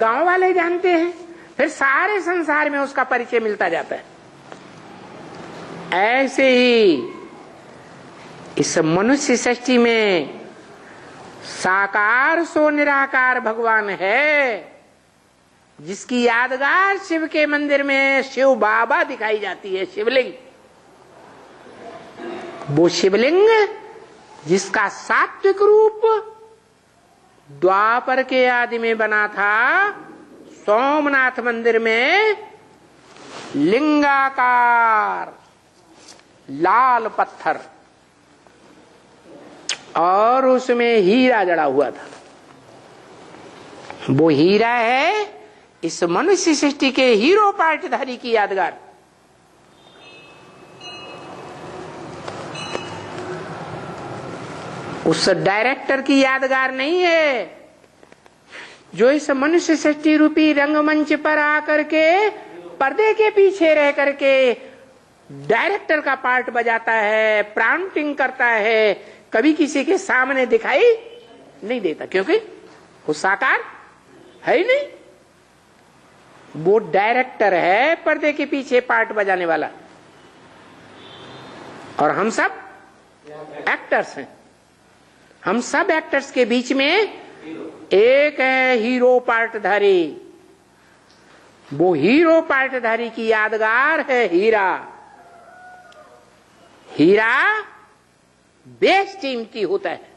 गांव वाले जानते हैं, फिर सारे संसार में उसका परिचय मिलता जाता है। ऐसे ही इस मनुष्य सृष्टि में साकार सो निराकार भगवान है, जिसकी यादगार शिव के मंदिर में शिव बाबा दिखाई जाती है, शिवलिंग। वो शिवलिंग जिसका सात्विक रूप द्वापर के आदि में बना था, सोमनाथ मंदिर में लिंगाकार लाल पत्थर और उसमें हीरा जड़ा हुआ था। वो हीरा है इस मनुष्य सृष्टि के हीरो पार्टधारी की यादगार। उस डायरेक्टर की यादगार नहीं है जो इस मनुष्य सृष्टि रूपी रंगमंच पर आकर के पर्दे के पीछे रह करके डायरेक्टर का पार्ट बजाता है, प्राउंटिंग करता है, कभी किसी के सामने दिखाई नहीं देता, क्योंकि वो साकार है ही नहीं। वो डायरेक्टर है, पर्दे के पीछे पार्ट बजाने वाला, और हम सब एक्टर्स हैं। हम सब एक्टर्स के बीच में एक है हीरो पार्टधारी। वो हीरो पार्टधारी की यादगार है हीरा। हीरा बेशकीमती होता है।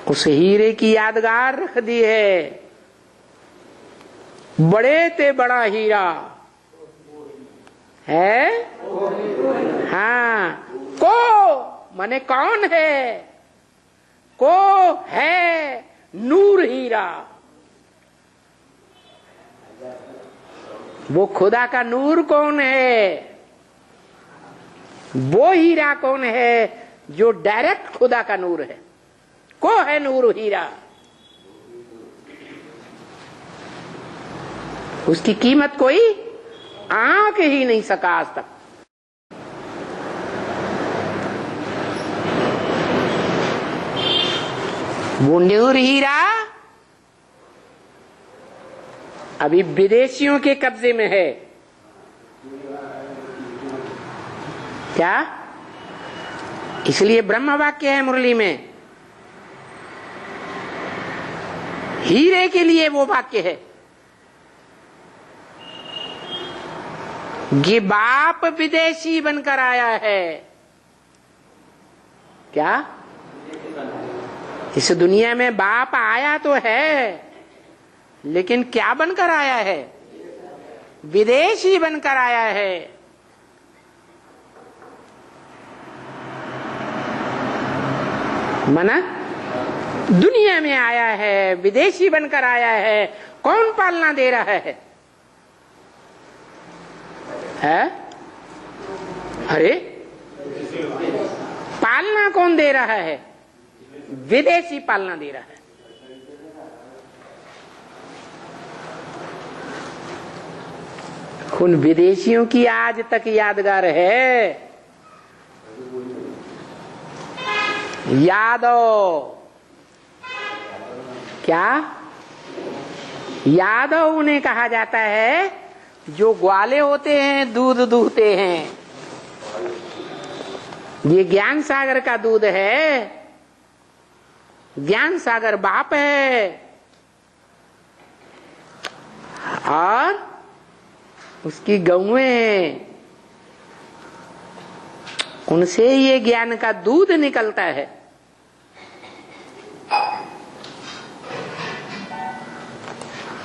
उस हीरे की यादगार रख दी है। बड़े ते बड़ा हीरा है। हाँ, को माने कौन है, को है नूर हीरा। वो खुदा का नूर कौन है, वो हीरा कौन है जो डायरेक्ट खुदा का नूर है, को है नूर हीरा। उसकी कीमत कोई आंक ही नहीं सका आज तक। वो नूर हीरा अभी विदेशियों के कब्जे में है। क्या? इसलिए ब्रह्म वाक्य है मुरली में, हीरे के लिए वो वाक्य है। ये बाप विदेशी बनकर आया है। क्या? इस दुनिया में बाप आया तो है, लेकिन क्या बनकर आया है? विदेशी बनकर आया है। मना दुनिया में आया है, विदेशी बनकर आया है। कौन पालना दे रहा है? अरे पालना कौन दे रहा है? विदेशी पालना दे रहा है। उन विदेशियों की आज तक यादगार है। यादव। क्या? यादव उन्हें कहा जाता है जो ग्वाले होते हैं, दूध दूहते हैं। ये ज्ञान सागर का दूध है। ज्ञान सागर बाप है और उसकी गौएं, उनसे ये ज्ञान का दूध निकलता है।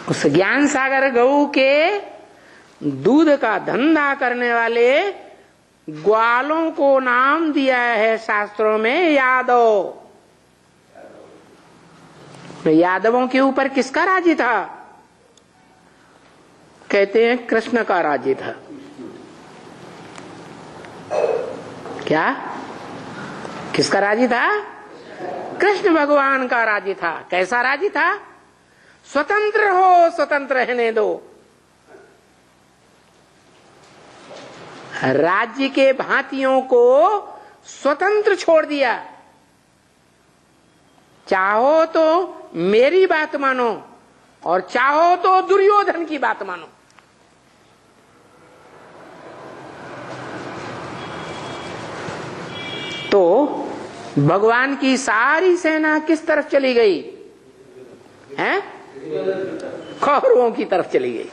उस ज्ञान सागर गऊ के दूध का धंधा करने वाले ग्वालों को नाम दिया है शास्त्रों में यादव। यादवों के ऊपर किसका राज्य था? कहते हैं कृष्ण का राज्य था। क्या? किसका राज्य था? कृष्ण भगवान का राज्य था। कैसा राज्य था? स्वतंत्र हो, स्वतंत्र रहने दो। राज्य के भांतियों को स्वतंत्र छोड़ दिया। चाहो तो मेरी बात मानो और चाहो तो दुर्योधन की बात मानो। तो भगवान की सारी सेना किस तरफ चली गई है? कौरवों की तरफ चली गई।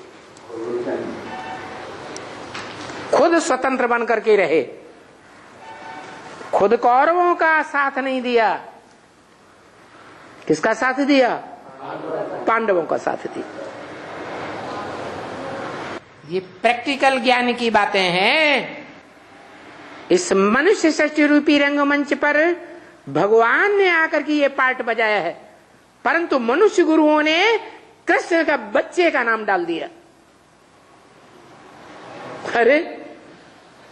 खुद स्वतंत्र बन करके रहे, खुद कौरवों का साथ नहीं दिया। किसका साथ दिया? पांडवों का साथ दिया। ये प्रैक्टिकल ज्ञान की बातें हैं। इस मनुष्य सृष्टि रूपी रंगमंच पर भगवान ने आकर के ये पार्ट बजाया है, परंतु मनुष्य गुरुओं ने कृष्ण का बच्चे का नाम डाल दिया। अरे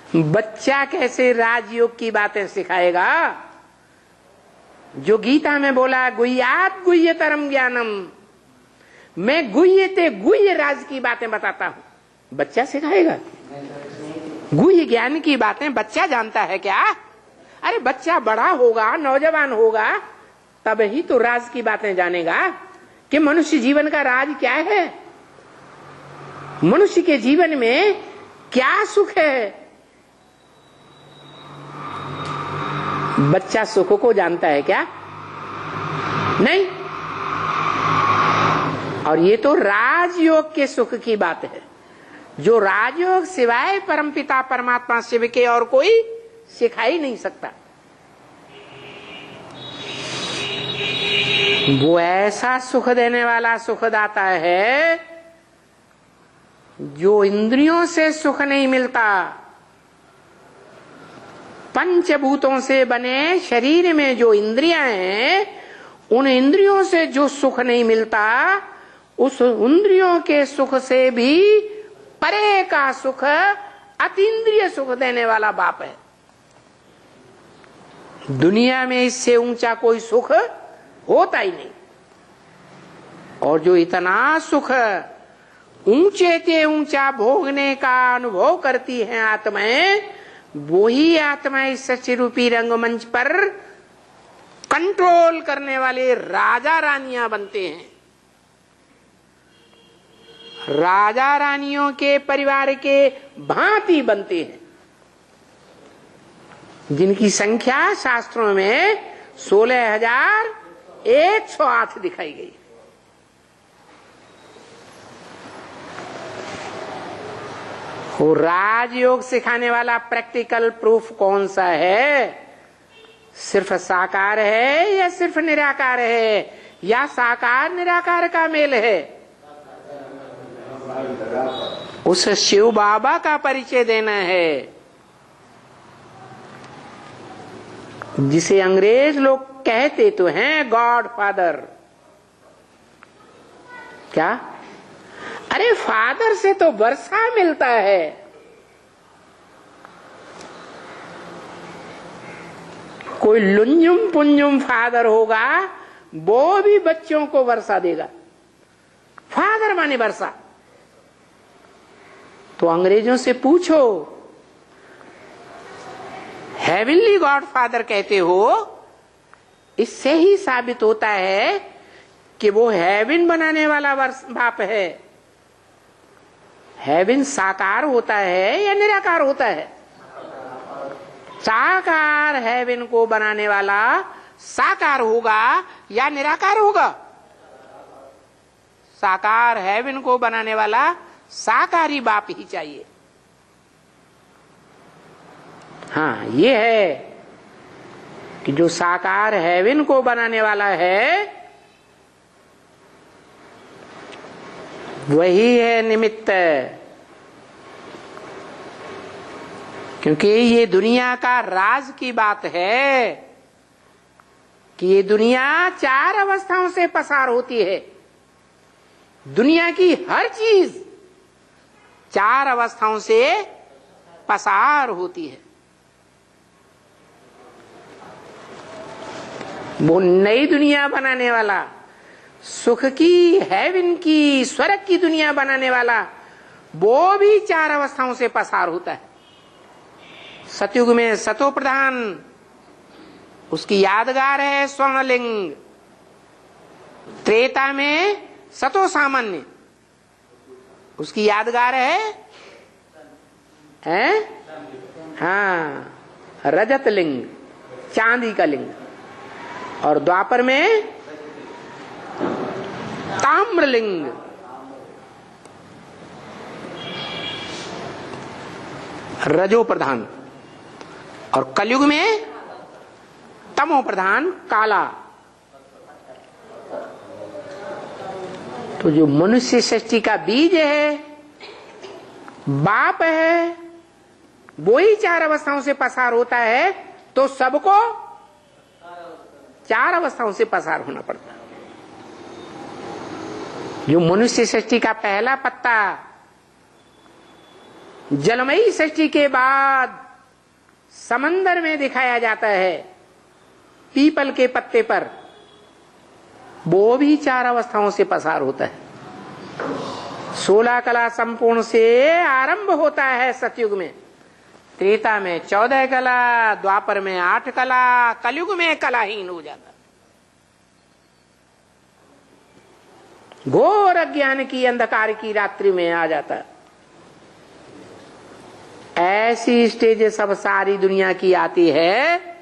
बच्चा कैसे राजयोग की बातें सिखाएगा? जो गीता में बोला गुह्यात गुह्यतरम ज्ञानम, मैं गुह्यते गुह्य राज की बातें बताता हूं, बच्चा सिखाएगा? गुह्य ज्ञान की बातें बच्चा जानता है क्या? अरे बच्चा बड़ा होगा, नौजवान होगा, तब ही तो राज की बातें जानेगा कि मनुष्य जीवन का राज क्या है, मनुष्य के जीवन में क्या सुख है। बच्चा सुख को जानता है क्या? नहीं। और ये तो राजयोग के सुख की बात है, जो राजयोग सिवाय परमपिता परमात्मा शिव के और कोई सिखा ही नहीं सकता। वो ऐसा सुख देने वाला सुखदाता है जो इंद्रियों से सुख नहीं मिलता। पंचभूतों से बने शरीर में जो इंद्रियां हैं, उन इंद्रियों से जो सुख नहीं मिलता, उस इंद्रियों के सुख से भी परे का सुख, अतीन्द्रिय सुख देने वाला बाप है। दुनिया में इससे ऊंचा कोई सुख होता ही नहीं। और जो इतना सुख ऊंचे से ऊंचा भोगने का अनुभव करती हैं आत्माएं, वो ही आत्मा इस सच्ची रूपी रंगमंच पर कंट्रोल करने वाले राजा रानियां बनते हैं। राजा रानियों के परिवार के भांति बनते हैं, जिनकी संख्या शास्त्रों में 16,108 दिखाई गई। वो राजयोग सिखाने वाला प्रैक्टिकल प्रूफ कौन सा है? सिर्फ साकार है या सिर्फ निराकार है, या साकार निराकार का मेल है? उस शिव बाबा का परिचय देना है, जिसे अंग्रेज लोग कहते तो हैं गॉड फादर। क्या? अरे फादर से तो वर्षा मिलता है, कोई लुंजुम पुंजुम फादर होगा, वो भी बच्चों को वर्षा देगा। फादर माने वर्षा। तो अंग्रेजों से पूछो, हेवनली गॉड फादर कहते हो, इससे ही साबित होता है कि वो हेवन बनाने वाला बाप है। हेवन साकार होता है या निराकार होता है? साकार हेवन को बनाने वाला साकार होगा या निराकार होगा? साकार हेवन को बनाने वाला साकारी बाप ही चाहिए। हाँ, ये है कि जो साकार हेवन को बनाने वाला है, वही है निमित्त। क्योंकि ये दुनिया का राज की बात है कि ये दुनिया 4 अवस्थाओं से पसार होती है। दुनिया की हर चीज 4 अवस्थाओं से पसार होती है। वो नई दुनिया बनाने वाला, सुख की, हेवन की, स्वर्ग की दुनिया बनाने वाला, वो भी 4 अवस्थाओं से पसार होता है। सतयुग में सतो प्रधान, उसकी यादगार है स्वर्णलिंग। त्रेता में सतो सामान्य, उसकी यादगार है हाँ रजत लिंग, चांदी का लिंग। और द्वापर में ताम्रलिंग। रजो प्रधान। और कलयुग में तमो प्रधान काला। तो जो मनुष्य सृष्टि का बीज है, बाप है, वो ही 4 अवस्थाओं से पसार होता है, तो सबको 4 अवस्थाओं से पसार होना पड़ता है। जो मनुष्य सृष्टि का पहला पत्ता जलमयी सृष्टि के बाद समंदर में दिखाया जाता है, पीपल के पत्ते पर, वो भी 4 अवस्थाओं से पसार होता है। 16 कला संपूर्ण से आरंभ होता है सतयुग में, त्रेता में 14 कला, द्वापर में 8 कला, कलयुग में कलाहीन हो जाता। घोर अज्ञान की अंधकार की रात्रि में आ जाता। ऐसी स्टेज सब सारी दुनिया की आती है,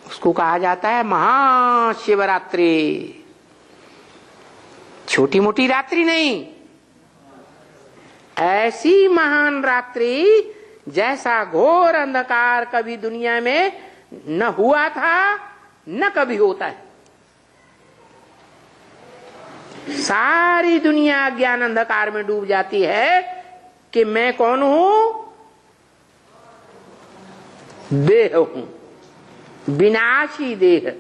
उसको कहा जाता है महाशिवरात्रि। छोटी मोटी रात्रि नहीं, ऐसी महान रात्रि जैसा घोर अंधकार कभी दुनिया में न हुआ था न कभी होता है। सारी दुनिया ज्ञान अंधकार में डूब जाती है कि मैं कौन हूं, देह हूं, विनाशी देह।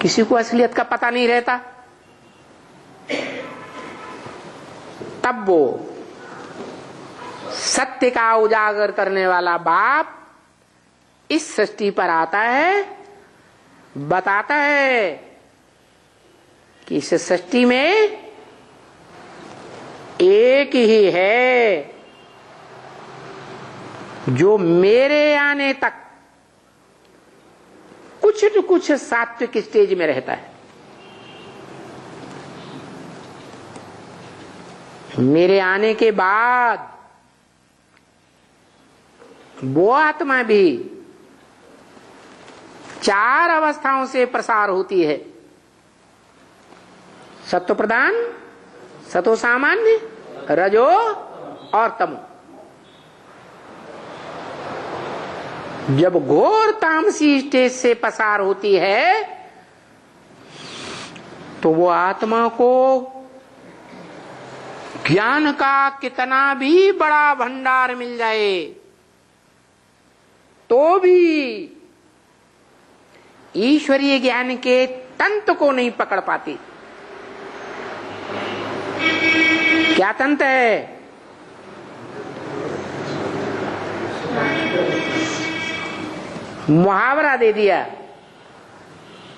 किसी को असलियत का पता नहीं रहता। तब वो सत्य का उजागर करने वाला बाप इस सृष्टि पर आता है, बताता है कि इस सृष्टि में एक ही है जो मेरे आने तक कुछ न कुछ सात्विक स्टेज में रहता है। मेरे आने के बाद वो आत्मा भी 4 अवस्थाओं से प्रसार होती है। सत्व प्रधान, सतो सामान्य, रजो और तमो। जब घोर तामसी स्टेज से पसार होती है तो वो आत्मा को ज्ञान का कितना भी बड़ा भंडार मिल जाए तो भी ईश्वरीय ज्ञान के तंत्र को नहीं पकड़ पाती। क्या तंत्र है? मुहावरा दे दिया,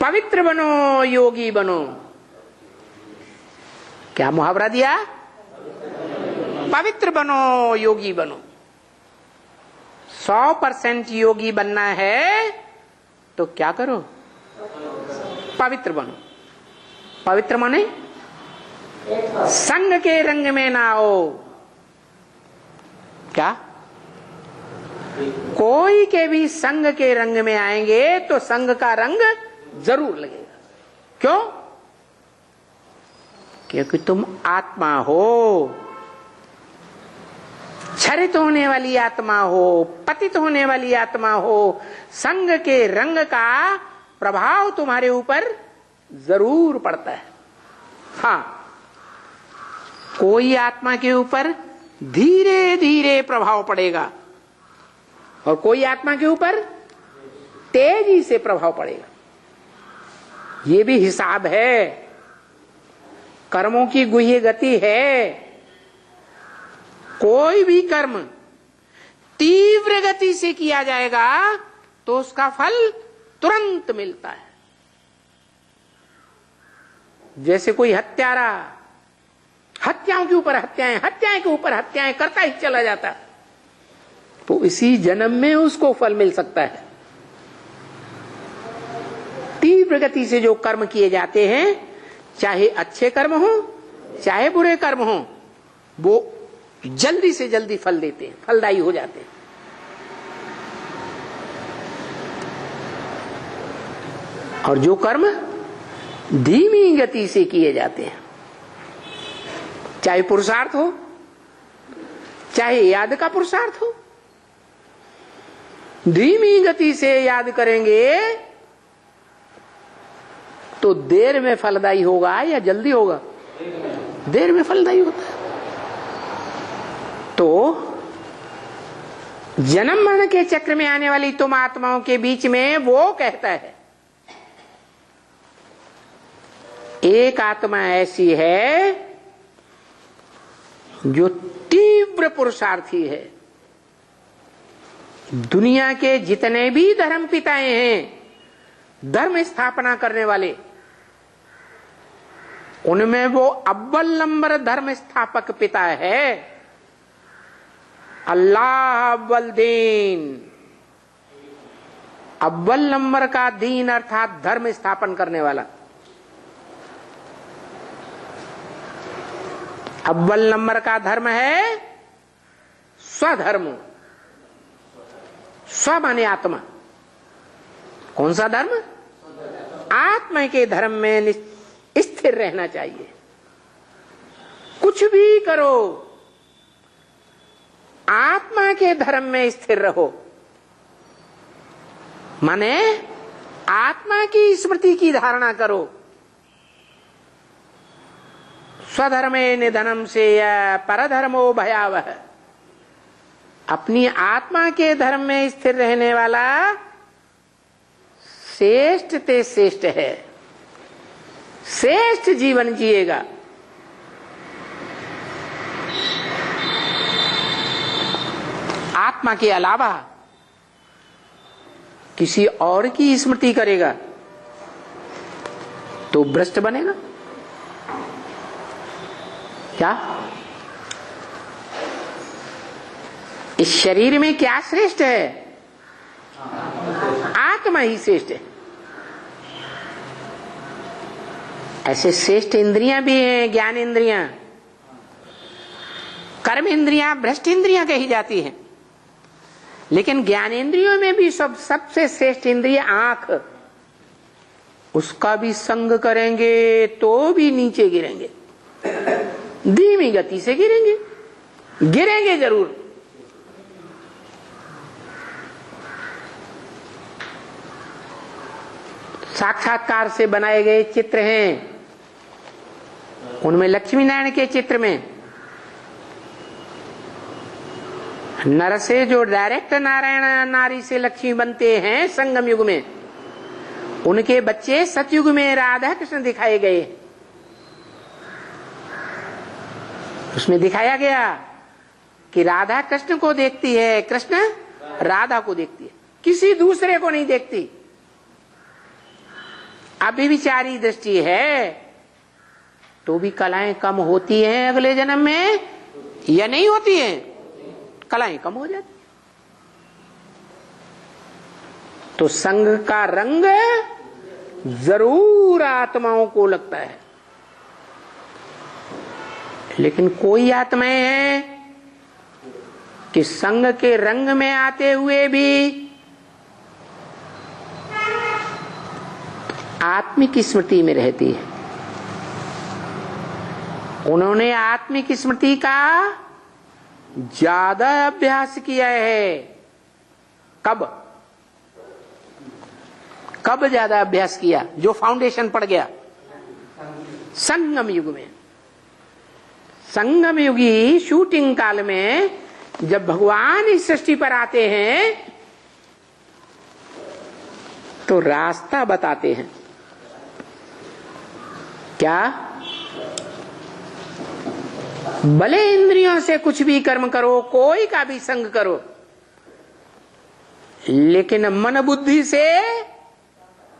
पवित्र बनो योगी बनो। क्या मुहावरा दिया? पवित्र बनो योगी बनो। 100% योगी बनना है तो क्या करो? पवित्र बनो। पवित्र माने संग के रंग में ना आओ। क्या? कोई के भी संग के रंग में आएंगे तो संग का रंग जरूर लगेगा। क्यों? क्योंकि तुम आत्मा हो, क्षरित होने वाली आत्मा हो, पतित होने वाली आत्मा हो। संग के रंग का प्रभाव तुम्हारे ऊपर जरूर पड़ता है। हाँ, कोई आत्मा के ऊपर धीरे धीरे प्रभाव पड़ेगा और कोई आत्मा के ऊपर तेजी से प्रभाव पड़ेगा। ये भी हिसाब है, कर्मों की गुह्य गति है। कोई भी कर्म तीव्र गति से किया जाएगा तो उसका फल तुरंत मिलता है। जैसे कोई हत्यारा हत्याओं के ऊपर हत्याएं, हत्याएं के ऊपर हत्याएं करता ही चला जाता, तो इसी जन्म में उसको फल मिल सकता है। तीव्र गति से जो कर्म किए जाते हैं, चाहे अच्छे कर्म हो चाहे बुरे कर्म हो, वो जल्दी से जल्दी फल देते हैं, फलदायी हो जाते हैं। और जो कर्म धीमी गति से किए जाते हैं, चाहे पुरुषार्थ हो चाहे याद का पुरुषार्थ हो, धीमी गति से याद करेंगे तो देर में फलदायी होगा या जल्दी होगा? देर में फलदायी होता है। तो जन्म मरण के चक्र में आने वाली तुम आत्माओं के बीच में वो कहता है, एक आत्मा ऐसी है जो तीव्र पुरुषार्थी है। दुनिया के जितने भी धर्म पिताएं हैं, धर्म स्थापना करने वाले, उनमें वो अव्वल नंबर धर्म स्थापक पिता है अल्लाह अव्वल दीन। अव्वल नंबर का दीन अर्थात धर्म स्थापन करने वाला। अव्वल नंबर का धर्म है स्वधर्म। स्व माने आत्मा। कौन सा धर्म? आत्मा के धर्म में स्थिर रहना चाहिए। कुछ भी करो, आत्मा के धर्म में स्थिर रहो। माने आत्मा की स्मृति की धारणा करो। स्वधर्मे निधनम से परधर्मो भयावह। अपनी आत्मा के धर्म में स्थिर रहने वाला श्रेष्ठ ते श्रेष्ठ है, श्रेष्ठ जीवन जिएगा। आत्मा के अलावा किसी और की स्मृति करेगा तो भ्रष्ट बनेगा। क्या इस शरीर में क्या श्रेष्ठ है? आत्मा ही श्रेष्ठ है। ऐसे श्रेष्ठ इंद्रियां भी हैं, ज्ञान इंद्रियां, कर्म इंद्रियां भ्रष्ट इंद्रियां कही जाती हैं। लेकिन ज्ञान इंद्रियों में भी सबसे श्रेष्ठ इंद्रिय आंख। उसका भी संग करेंगे तो भी नीचे गिरेंगे, धीमी गति से गिरेंगे, गिरेंगे जरूर। साक्षात्कार से बनाए गए चित्र हैं, उनमें लक्ष्मी नारायण के चित्र में नर से जो डायरेक्ट नारायण नारी से लक्ष्मी बनते हैं संगम युग में, उनके बच्चे सतयुग में राधा कृष्ण दिखाए गए। उसमें दिखाया गया कि राधा कृष्ण को देखती है, कृष्ण राधा को देखती है, किसी दूसरे को नहीं देखती। अभिविचारी दृष्टि है तो भी कलाएं कम होती हैं अगले जन्म में या नहीं होती हैं? कलाएं कम हो जाती। तो संग का रंग जरूर आत्माओं को लगता है। लेकिन कोई आत्माएं हैं कि संग के रंग में आते हुए भी आत्मिक स्मृति में रहती है। उन्होंने आत्मिक स्मृति का ज्यादा अभ्यास किया है। कब ज्यादा अभ्यास किया? जो फाउंडेशन पड़ गया संगम युग में। संगम युगी शूटिंग काल में जब भगवान इस सृष्टि पर आते हैं तो रास्ता बताते हैं। क्या? भले इंद्रियों से कुछ भी कर्म करो, कोई का भी संग करो, लेकिन मन बुद्धि से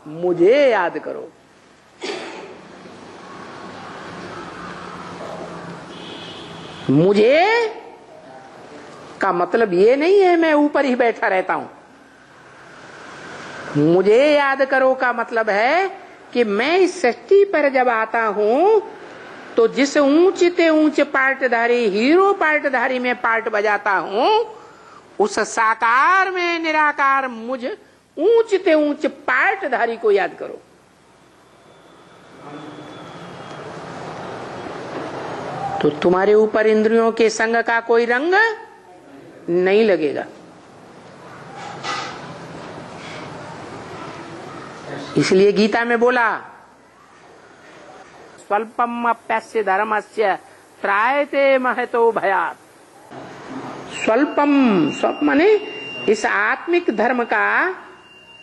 मुझे याद करो। मुझे का मतलब ये नहीं है मैं ऊपर ही बैठा रहता हूं। मुझे याद करो का मतलब है कि मैं इस सृष्टि पर जब आता हूं तो जिस ऊंचे ऊंचे पार्टधारी हीरो पार्टधारी में पार्ट बजाता हूं, उस साकार में निराकार मुझ ऊंचे ऊंचे पार्टधारी को याद करो। तो तुम्हारे ऊपर इंद्रियों के संग का कोई रंग नहीं लगेगा। इसलिए गीता में बोला स्वल्पम अप्यस्य धर्मस्य त्रायते महतो भयात्। स्वल्पम स्वल्प माने इस आत्मिक धर्म का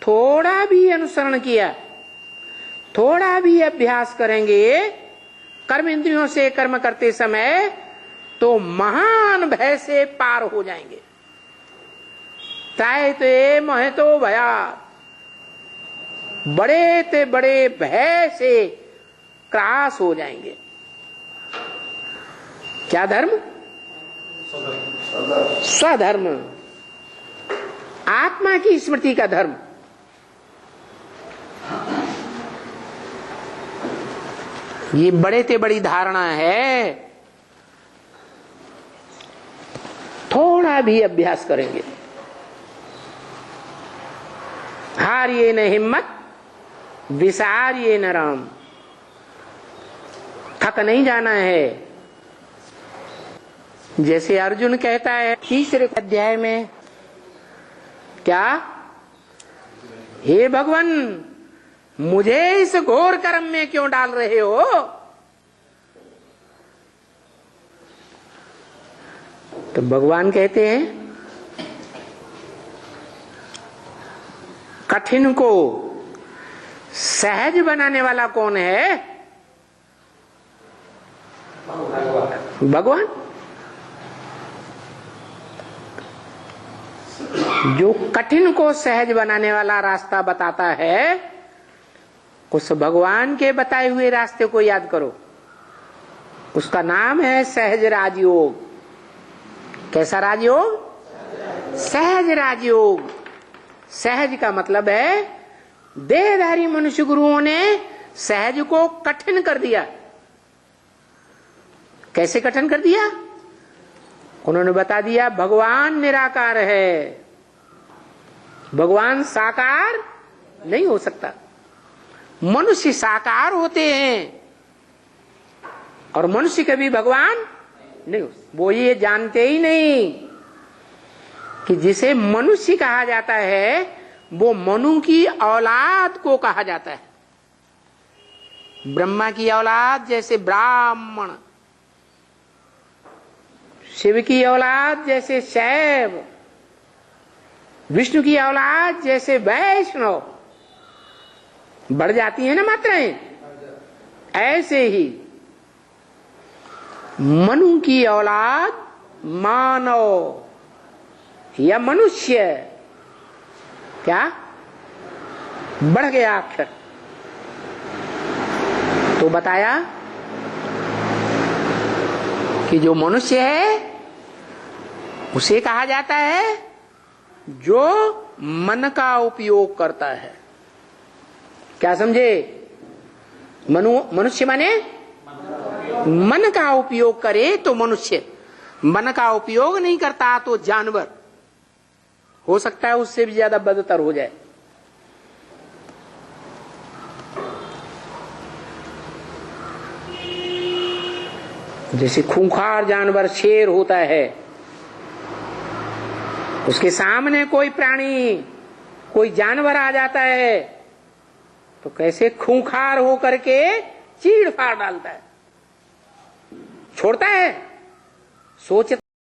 थोड़ा भी अनुसरण किया, थोड़ा भी अभ्यास करेंगे कर्म इंद्रियों से कर्म करते समय, तो महान भय से पार हो जाएंगे। त्रायते महतो भयात्, बड़े ते बड़े भय से त्रास हो जाएंगे। क्या धर्म? स्वधर्म, आत्मा की स्मृति का धर्म। ये बड़े ते बड़ी धारणा है। थोड़ा भी अभ्यास करेंगे, हारिए न हिम्मत विसारिए न राम, थक नहीं जाना है। जैसे अर्जुन कहता है तीसरे अध्याय में, क्या? हे भगवान, मुझे इस घोर कर्म में क्यों डाल रहे हो? तो भगवान कहते हैं कठिन को सहज बनाने वाला कौन है? भगवान। जो कठिन को सहज बनाने वाला रास्ता बताता है, उस भगवान के बताए हुए रास्ते को याद करो। उसका नाम है सहज राजयोग। कैसा राजयोग? सहज राजयोग। सहज का मतलब है देहधारी मनुष्य गुरुओं ने सहज को कठिन कर दिया। कैसे कठिन कर दिया? उन्होंने बता दिया भगवान निराकार है, भगवान साकार नहीं हो सकता। मनुष्य साकार होते हैं और मनुष्य कभी भगवान नहीं हो। वो ये जानते ही नहीं कि जिसे मनुष्य कहा जाता है वो मनु की औलाद को कहा जाता है। ब्रह्मा की औलाद जैसे ब्राह्मण, शिव की औलाद जैसे शैव, विष्णु की औलाद जैसे वैष्णव। बढ़ जाती है ना मात्राएं, ऐसे ही मनु की औलाद मानव या मनुष्य, क्या बढ़ गया अक्षर। तो बताया कि जो मनुष्य है उसे कहा जाता है जो मन का उपयोग करता है। क्या समझे? मनुष्य माने मन का उपयोग करे तो मनुष्य, मन का उपयोग नहीं करता तो जानवर। हो सकता है उससे भी ज्यादा बदतर हो जाए। जैसे खूंखार जानवर शेर होता है, उसके सामने कोई प्राणी, कोई जानवर आ जाता है तो कैसे खूंखार होकर के चीड़ फाड़ डालता है, छोड़ता है, सोचता